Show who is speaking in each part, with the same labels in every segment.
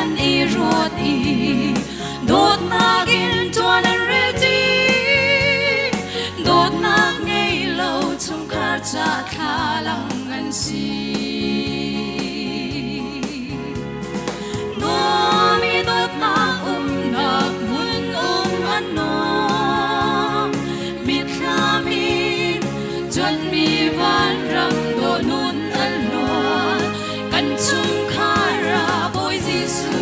Speaker 1: An i ruột i đốt na gin tuan an ready đốt na ngay lâu trong khát cha kha lang an si no mi đốt na nạc mun an no mit khamin tuan mi van ram do nun an lo kan chung khara boy Jesus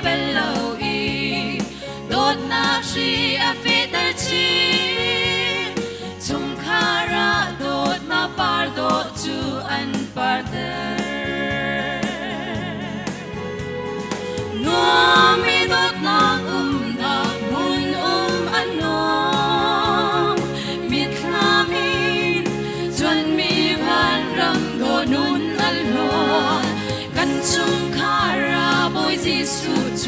Speaker 1: bello i đốt na shi a fit al chi chung khara đốt na par do chu an par der no mi đốt na mun an no mit khamin chuan mi van ram do nun al lo kan chung khara boy Jesus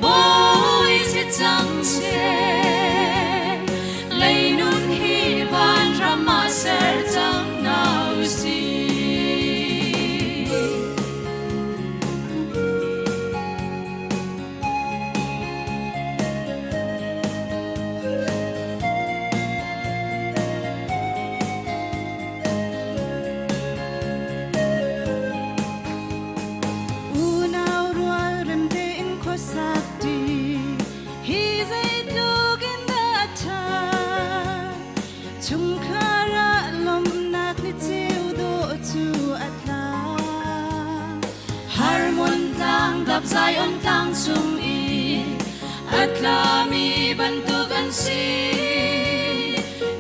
Speaker 1: boy si chang che lei nun hi van rama ser chang nau si chung khara lom nak ni chiu do chu atla harmon tang dap zai on tang chung i atla mi bantuk an si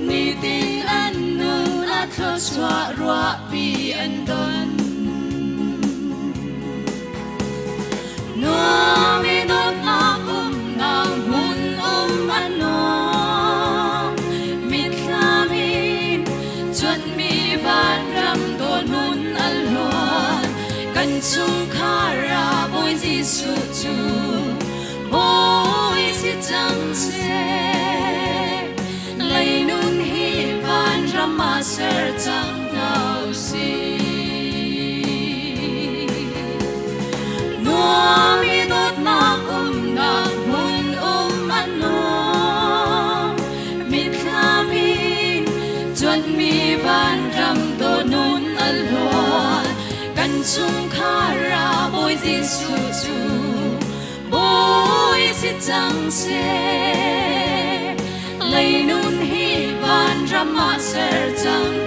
Speaker 1: ni tin an nun atlo chwa rua pi an don no mi not na nang hun an no kan chung khara boy Jesus chu boy si chang che lei nun hi van rama ser chang nau si no mi dot na mun an no mit khamin chuan mi van ram do nun al lo kan chung khara boy Jesus chu boy si chang che lei nun hi van rama ser chang